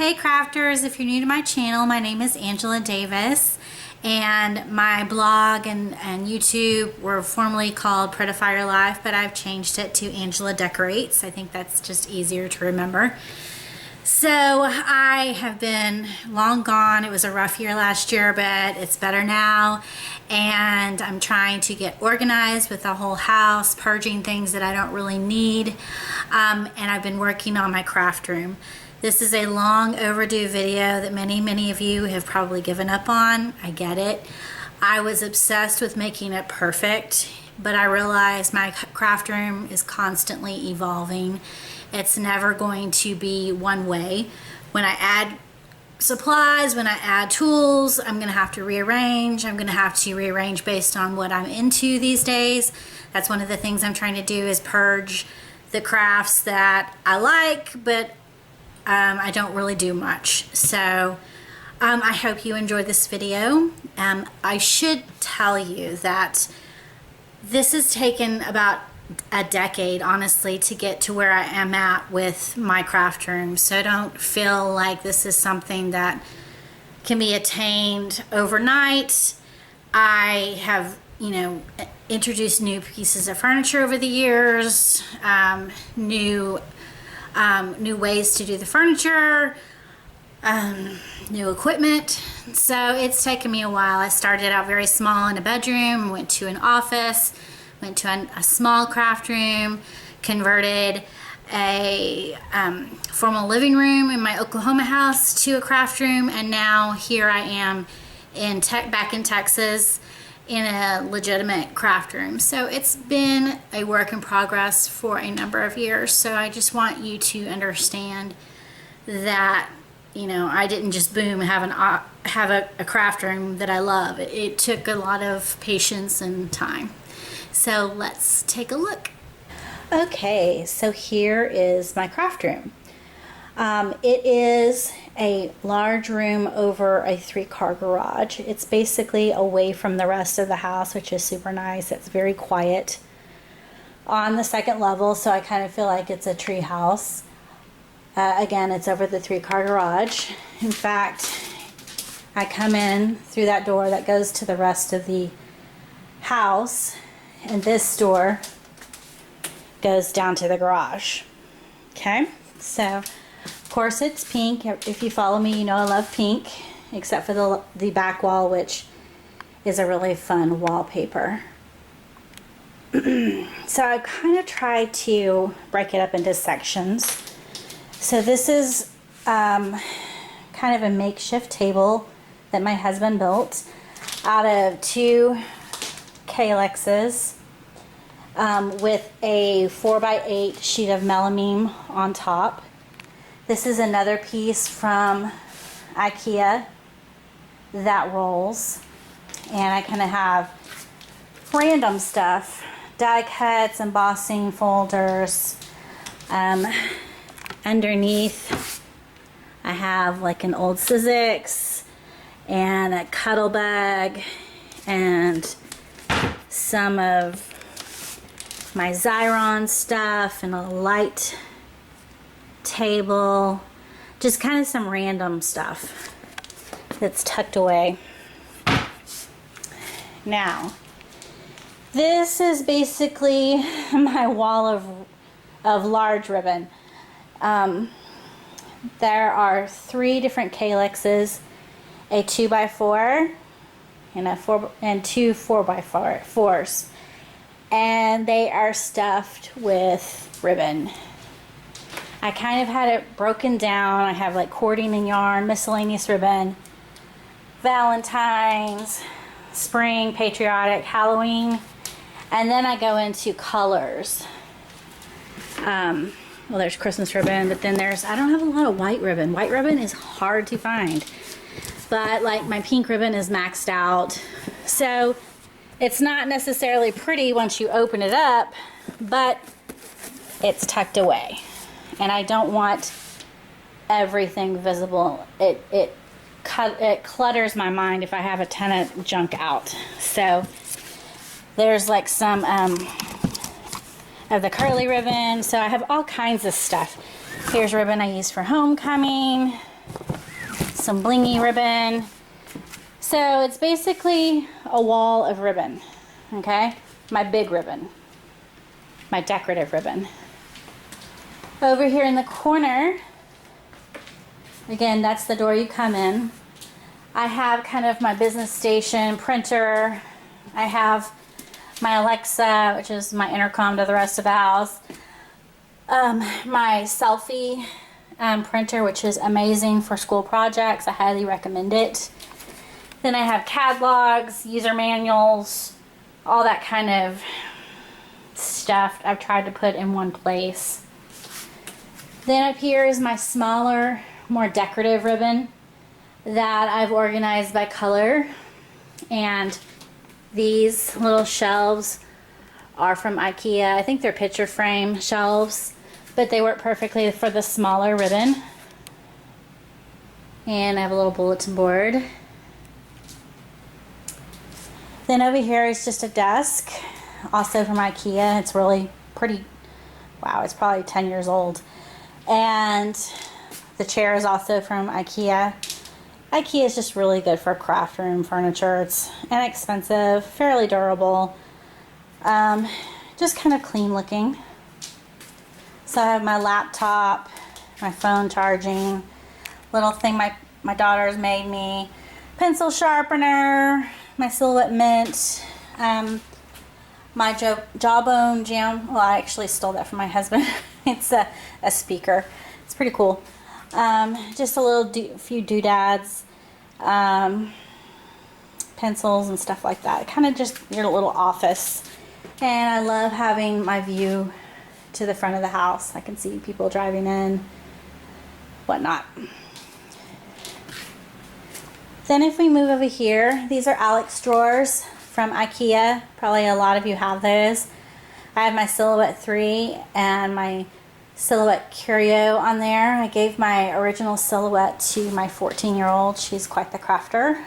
Hey crafters, if you're new to my channel, my name is Angela Davis, and my blog and YouTube were formerly called Prettifier Life, but I've changed it to Angela Decorates. I think that's just easier to remember. So I have been long gone. It was a rough year last year, but it's better now, and I'm trying to get organized with the whole house, purging things that I don't really need, and I've been working on my craft room. This is a long overdue video that many of you have probably given up on. I get it. I was obsessed with making it perfect, but I realized my craft room is constantly evolving. It's never going to be one way. When I add supplies, when I add tools, I'm gonna have to rearrange. I'm gonna have to rearrange based on what I'm into these days. That's one of the things I'm trying to do, is purge the crafts that I like, but I don't really do much. So I hope you enjoyed this video. I should tell you that this has taken about a decade, honestly, to get to where I am at with my craft room. So don't feel like this is something that can be attained overnight. I have, introduced new pieces of furniture over the years, new ways to do the furniture, new equipment. So it's taken me a while. I started out very small in a bedroom, went to an office, went to a small craft room, converted a formal living room in my Oklahoma house to a craft room, and now here I am back in Texas in a legitimate craft room. So it's been a work in progress for a number of years. So I just want you to understand that, I didn't just boom have a craft room that I love. It took a lot of patience and time. So let's take a look. Okay, so here is my craft room. It is a large room over a 3-car garage. It's basically away from the rest of the house, which is super nice. It's very quiet on the second level, so I kind of feel like it's a tree house. Again, it's over the 3-car garage. In fact, I come in through that door that goes to the rest of the house, and this door goes down to the garage. Okay, so of course it's pink. If you follow me, you know I love pink, except for the back wall, which is a really fun wallpaper. So I kind of tried to break it up into sections. So this is kind of a makeshift table that my husband built out of 2 Kalexes with a 4x8 sheet of melamine on top. This is another piece from IKEA that rolls, and I kind of have random stuff, die cuts, embossing folders. Underneath I have like an old Sizzix and a cuddle bag and some of my Xyron stuff and a light table, just kind of some random stuff that's tucked away. Now, this is basically my wall of large ribbon. There are 3 different Kalexes, a 2x4 and 2 4x4s, and they are stuffed with ribbon. I kind of had it broken down. I have like cording and yarn, miscellaneous ribbon, Valentine's, spring, patriotic, Halloween, and then I go into colors. Well, there's Christmas ribbon, but then I don't have a lot of white ribbon. White ribbon is hard to find, but like my pink ribbon is maxed out. So it's not necessarily pretty once you open it up, but it's tucked away. And I don't want everything visible. It clutters my mind if I have a ton of junk out. So there's like some of the curly ribbon. So I have all kinds of stuff. Here's ribbon I use for homecoming. some blingy ribbon. So it's basically a wall of ribbon, okay? My big ribbon, my decorative ribbon. Over here in the corner, again, that's the door you come in. I have kind of my business station printer. I have my Alexa, which is my intercom to the rest of the house. My selfie printer, which is amazing for school projects. I highly recommend it. Then I have catalogs, user manuals, all that kind of stuff I've tried to put in one place. Then up here is my smaller, more decorative ribbon that I've organized by color. And these little shelves are from IKEA. I think they're picture frame shelves, but they work perfectly for the smaller ribbon. And I have a little bulletin board. Then over here is just a desk, also from IKEA. It's really pretty, wow, it's probably 10 years old. And the chair is also from IKEA. IKEA is just really good for craft room furniture. It's inexpensive, fairly durable, just kind of clean looking. So I have my laptop, my phone charging, little thing my daughter's made me, pencil sharpener, my Silhouette mint, my Jawbone jam. Well, I actually stole that from my husband. It's a speaker. It's pretty cool. Just a little few doodads, pencils and stuff like that. Kind of just your little office. And I love having my view to the front of the house. I can see people driving in, whatnot. Then if we move over here, these are Alex drawers from IKEA. Probably a lot of you have those. I have my Silhouette 3 and my Silhouette Curio on there. I gave my original Silhouette to my 14-year-old. She's quite the crafter.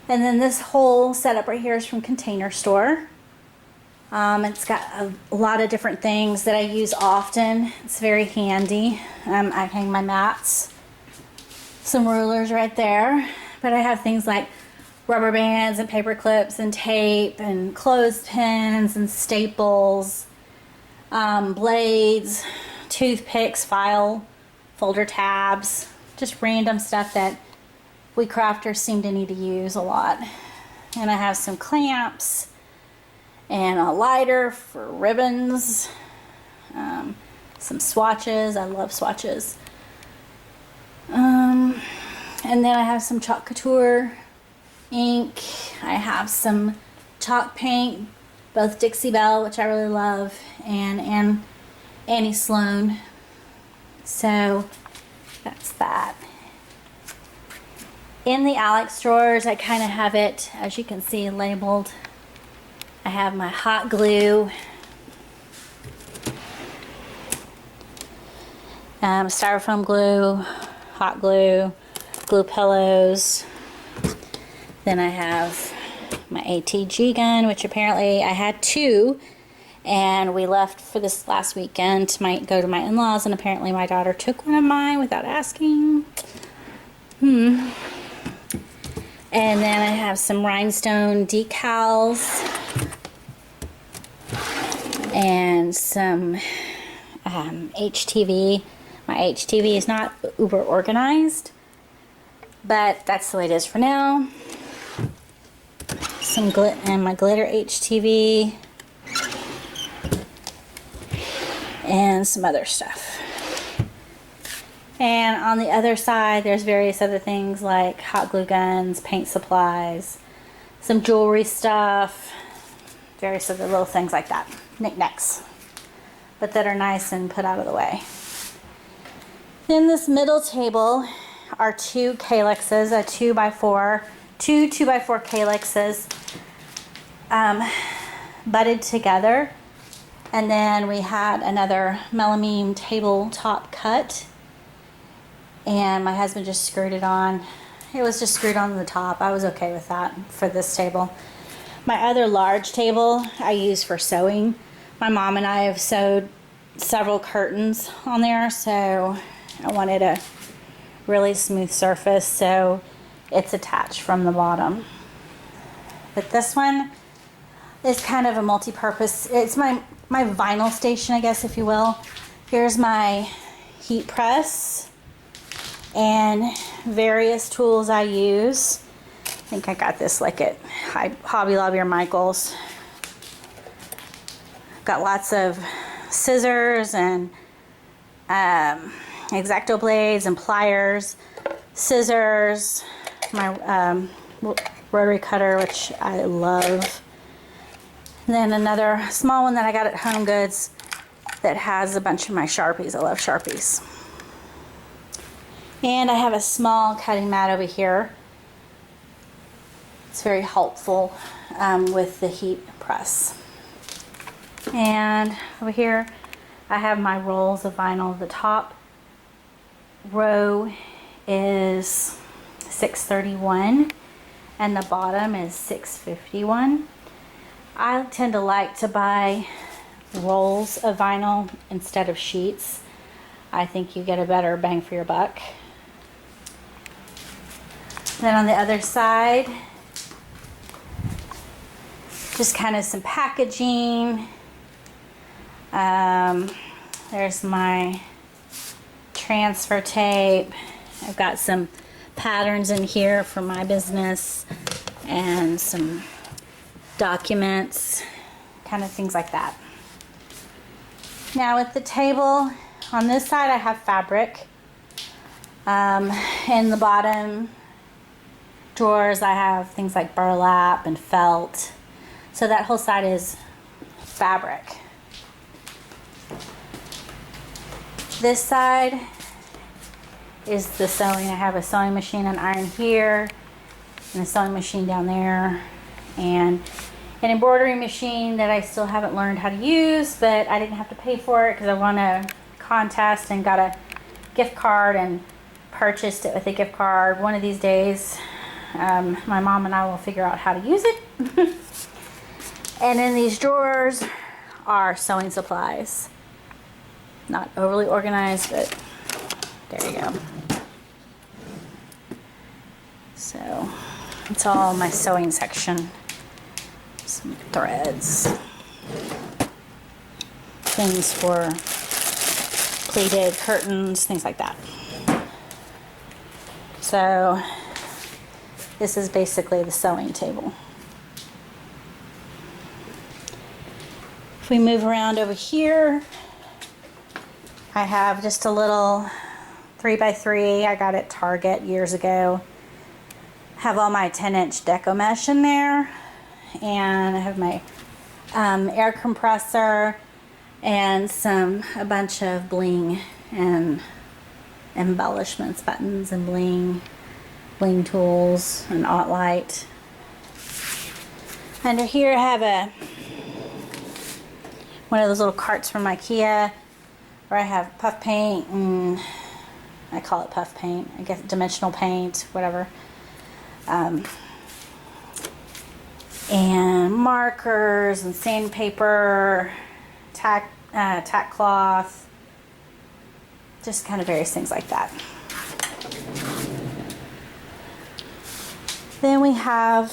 And then this whole setup right here is from Container Store. It's got a lot of different things that I use often. It's very handy. I hang my mats. Some rulers right there. But I have things like rubber bands and paper clips and tape and clothespins and staples. Blades, toothpicks, file, folder tabs, just random stuff that we crafters seem to need to use a lot. And I have some clamps and a lighter for ribbons, some swatches. I love swatches. And then I have some chalk couture ink. I have some chalk paint, both Dixie Belle, which I really love, and Annie Sloan. So that's that. In the Alex drawers, I kind of have it, as you can see, labeled. I have my hot glue, styrofoam glue, hot glue, glue pillows. Then I have my ATG gun, which apparently I had 2, and we left for this last weekend to go to my in-laws, and apparently my daughter took one of mine without asking. And then I have some rhinestone decals and some HTV. My HTV is not uber organized, but that's the way it is for now. Some and my glitter HTV and some other stuff. And on the other side, there's various other things like hot glue guns, paint supplies, some jewelry stuff, various other little things like that, knickknacks, but that are nice and put out of the way. In this middle table are 2 calyxes, a 2x4, two 2x4 calyxes butted together. And then we had another melamine tabletop cut, and my husband just screwed it on. It was just screwed on the top. I was okay with that for this table. My other large table I use for sewing. My mom and I have sewed several curtains on there, so I wanted a really smooth surface, so it's attached from the bottom. But this one is kind of a multi-purpose. It's my vinyl station, I guess, if you will. Here's my heat press and various tools I use. I think I got this like at Hobby Lobby or Michael's. Got lots of scissors and X-Acto blades and pliers, scissors, my rotary cutter, which I love. And then another small one that I got at Home Goods that has a bunch of my Sharpies. I love Sharpies. And I have a small cutting mat over here. It's very helpful with the heat press. And over here I have my rolls of vinyl. The top row is 631 and the bottom is 651. I tend to like to buy rolls of vinyl instead of sheets. I think you get a better bang for your buck. Then on the other side, just kind of some packaging. There's my transfer tape. I've got some patterns in here for my business and some documents, kind of things like that. Now at the table on this side I have fabric. In the bottom drawers I have things like burlap and felt. So that whole side is fabric. This side is the sewing. I have a sewing machine and iron here and a sewing machine down there and an embroidery machine that I still haven't learned how to use, but I didn't have to pay for it because I won a contest and got a gift card and purchased it with a gift card. One of these days my mom and I will figure out how to use it. And in these drawers are sewing supplies. Not overly organized, but there you go. So it's all my sewing section. Some threads, things for pleated curtains, things like that. So this is basically the sewing table. If we move around over here, I have just a little 3x3 I got at Target years ago. Have all my 10-inch deco mesh in there, and I have my air compressor and a bunch of bling and embellishments, buttons and bling tools and light. Under here I have one of those little carts from IKEA where I have puff paint, and I call it puff paint, I guess dimensional paint, whatever. And markers and sandpaper, tack cloth, just kind of various things like that. Then we have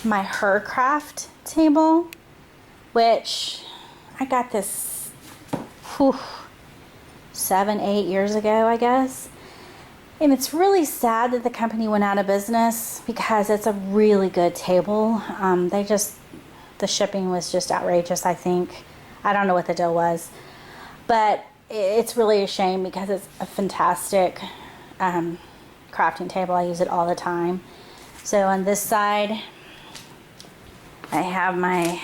my Hercraft table, which I got this 7-8 years ago, I guess. And it's really sad that the company went out of business because it's a really good table. The shipping was just outrageous, I think. I don't know what the deal was. But it's really a shame because it's a fantastic crafting table. I use it all the time. So on this side, I have my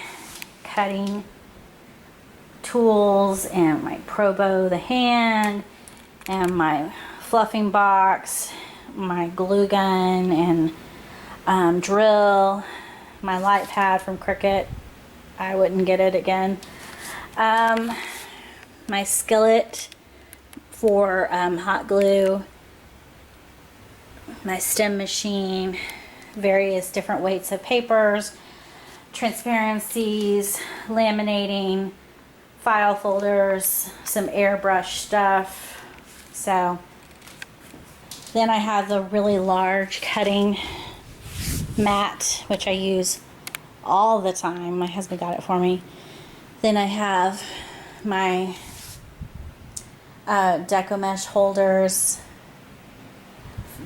cutting tools and my Pro Bow, the hand, and my fluffing box, my glue gun and drill, my light pad from Cricut. I wouldn't get it again. My skillet for hot glue, my stem machine, various different weights of papers, transparencies, laminating, file folders, some airbrush stuff. So Then I have the really large cutting mat, which I use all the time. My husband got it for me. Then I have my deco mesh holders.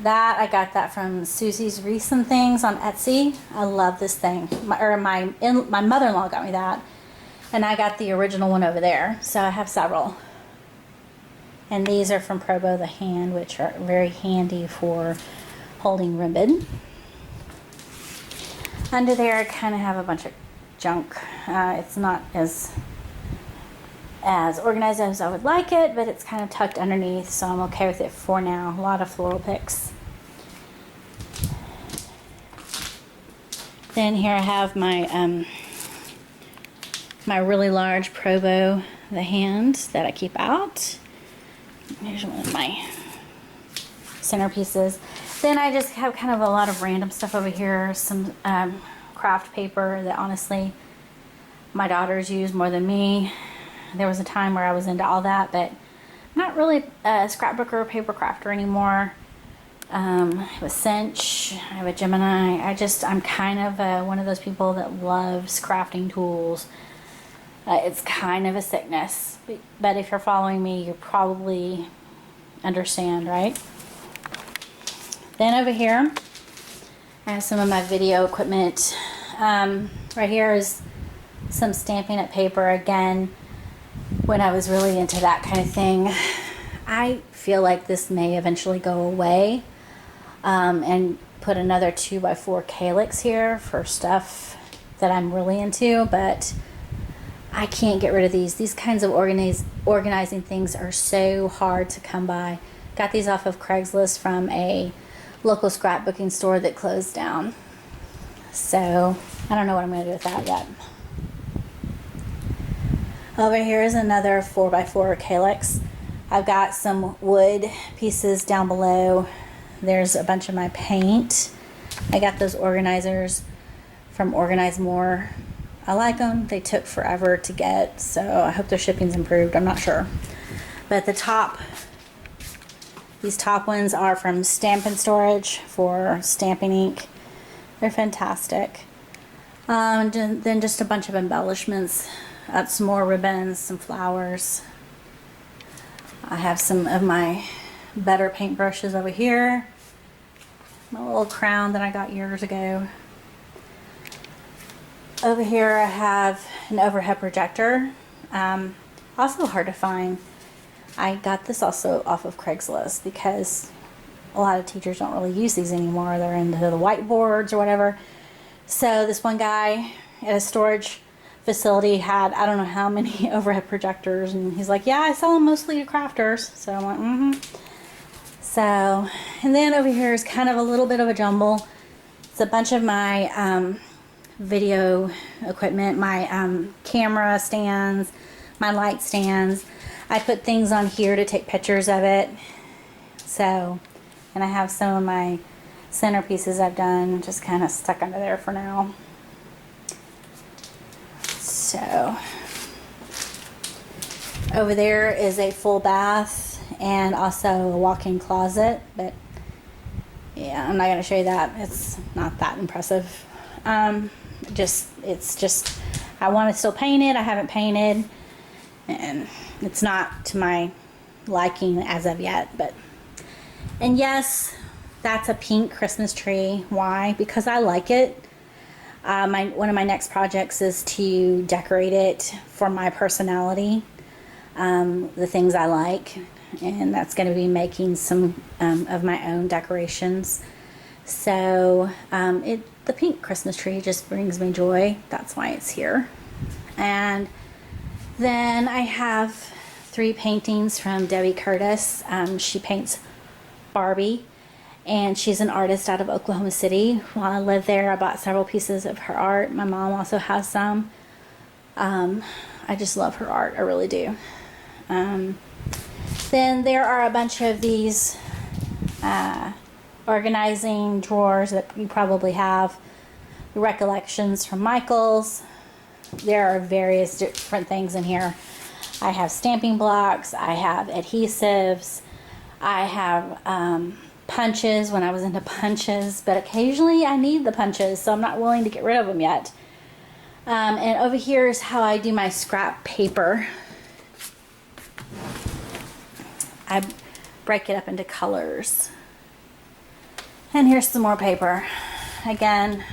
That I got that from Susie's Recent Things on Etsy. I love this thing. My mother-in-law got me that, and I got the original one over there. So I have several. And these are from Probo the Hand, which are very handy for holding ribbon. Under there, I kind of have a bunch of junk. It's not as organized as I would like it, but it's kind of tucked underneath, so I'm okay with it for now. A lot of floral picks. Then here I have my my really large Probo the Hand that I keep out. Here's one of my centerpieces. Then I just have kind of a lot of random stuff over here. Some craft paper that honestly my daughters use more than me. There was a time where I was into all that, but not really a scrapbooker or paper crafter anymore. I have a Cinch, I have a Gemini. I'm kind of one of those people that loves crafting tools. It's kind of a sickness, but if you're following me, you probably understand, right? Then over here, I have some of my video equipment. Right here is some Stampin' Up! Paper. Again, when I was really into that kind of thing, I feel like this may eventually go away, and put another 2x4 calyx here for stuff that I'm really into, but I can't get rid of these. These kinds of organizing things are so hard to come by. Got these off of Craigslist from a local scrapbooking store that closed down. So I don't know what I'm going to do with that yet. Over here is another 4x4 calyx. I've got some wood pieces down below. There's a bunch of my paint. I got those organizers from Organize More. I like them. They took forever to get, so I hope their shipping's improved. I'm not sure. But the top, these top ones are from Stampin' Storage for stamping ink. They're fantastic. Then just a bunch of embellishments. Some more ribbons, some flowers. I have some of my better paint brushes over here. My little crown that I got years ago. Over here I have an overhead projector. Also hard to find. I got this also off of Craigslist because a lot of teachers don't really use these anymore. They're into the whiteboards or whatever. So this one guy at a storage facility had, I don't know how many overhead projectors, and he's like, yeah, I sell them mostly to crafters. So I went, So, and then over here is kind of a little bit of a jumble. It's a bunch of my video equipment, my camera stands, my light stands. I put things on here to take pictures of it. So, and I have some of my centerpieces I've done just kind of stuck under there for now. So, over there is a full bath and also a walk-in closet, but yeah, I'm not going to show you that. It's not that impressive. It's just, I want to still paint it. I haven't painted, and it's not to my liking as of yet, but, and yes, that's a pink Christmas tree. Why? Because I like it. One of my next projects is to decorate it for my personality, the things I like, and that's going to be making some of my own decorations. So the pink Christmas tree just brings me joy. That's why it's here. And then I have 3 paintings from Debbie Curtis. She paints Barbie, and she's an artist out of Oklahoma City. While I lived there, I bought several pieces of her art. My mom also has some. I just love her art. I really do. Then there are a bunch of these organizing drawers that you probably have. Recollections from Michael's. There are various different things in here. I have stamping blocks. I have adhesives. I have punches when I was into punches, but occasionally I need the punches, so I'm not willing to get rid of them yet. And over here is how I do my scrap paper. I break it up into colors. And here's some more paper. Again,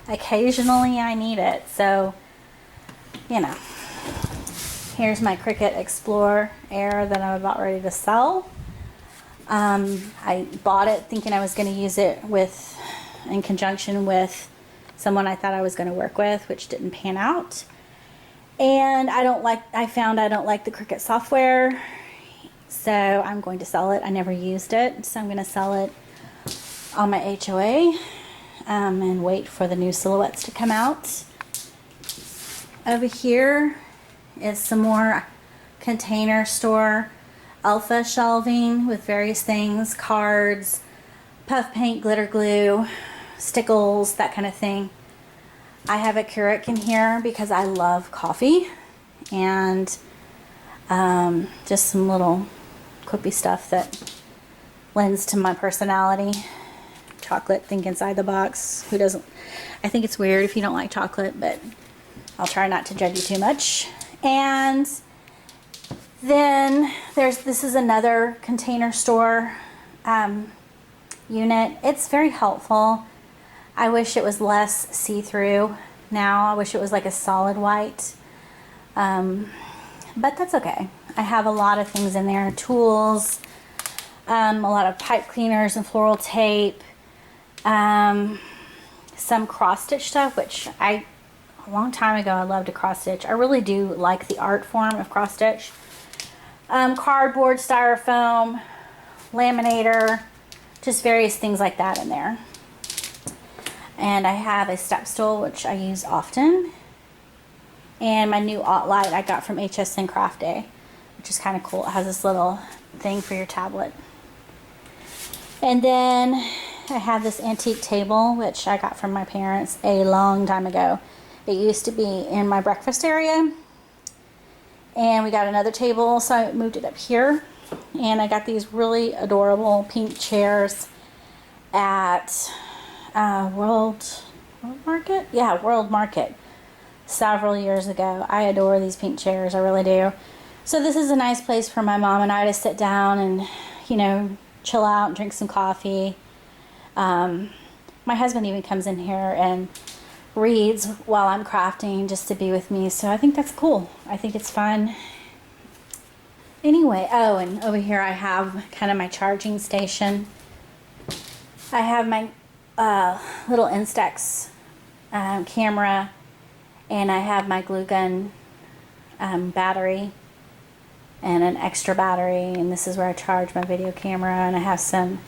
occasionally I need it, so, you know. Here's my Cricut Explore Air that I'm about ready to sell. I bought it thinking I was going to use it in conjunction with someone I thought I was going to work with, which didn't pan out. And I found I don't like the Cricut software, so I'm going to sell it. I never used it, so I'm going to sell it on my HOA and wait for the new silhouettes to come out. Over here is some more Container Store alpha shelving with various things, cards, puff paint, glitter glue, stickles, that kind of thing. I have a Keurig in here because I love coffee, and just some little quippy stuff that lends to my personality. Chocolate, think inside the box. Who doesn't? I think it's weird if you don't like chocolate, but I'll try not to judge you too much. And then this is another Container Store unit. It's very helpful. I wish it was less see-through now. I wish it was like a solid white. But that's okay. I have a lot of things in there. Tools, a lot of pipe cleaners and floral tape, some cross-stitch stuff, which a long time ago I loved to cross-stitch. I really do like the art form of cross-stitch. Cardboard, styrofoam, laminator, just various things like that in there. And I have a step stool, which I use often. And my new light I got from HSN Craft Day, which is kind of cool. It has this little thing for your tablet. And then I have this antique table, which I got from my parents a long time ago. It used to be in my breakfast area, and we got another table, so I moved it up here. And I got these really adorable pink chairs at World Market? Yeah, World Market several years ago. I adore these pink chairs, I really do. So this is a nice place for my mom and I to sit down and, you know, chill out and drink some coffee. My husband even comes in here and reads while I'm crafting just to be with me, so I think that's cool. I think it's fun. Anyway, oh, and over here I have kind of my charging station. I have my little Instax camera, and I have my glue gun battery and an extra battery, and this is where I charge my video camera, and I have some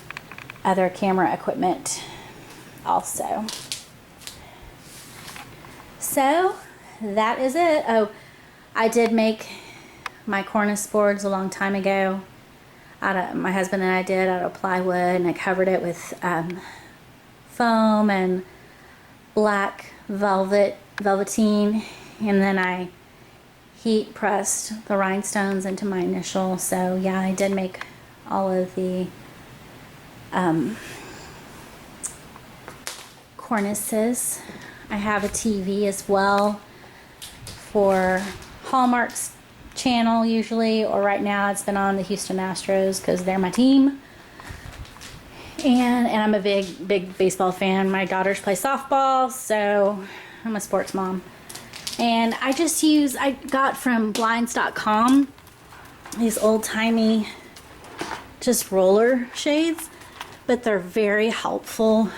other camera equipment also. So that is it. Oh, I did make my Cornice boards a long time ago. My husband and I did out of plywood, and I covered it with foam and black velveteen, and then I heat pressed the rhinestones into my initial. So yeah, I did make all of the cornices. I have a TV as well for Hallmark's channel usually, or right now it's been on the Houston Astros because they're my team. And I'm a big baseball fan. My daughters play softball, so I'm a sports mom. And I got from blinds.com these old-timey just roller shades, but they're very helpful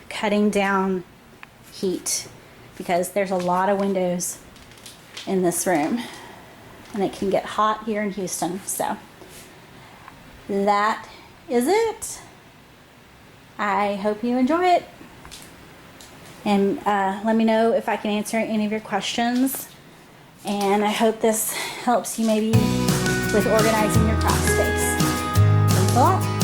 cutting down heat because there's a lot of windows in this room and it can get hot here in Houston. So that is it. I hope you enjoy it, and let me know if I can answer any of your questions, and I hope this helps you maybe with organizing your craft space. Thanks a lot.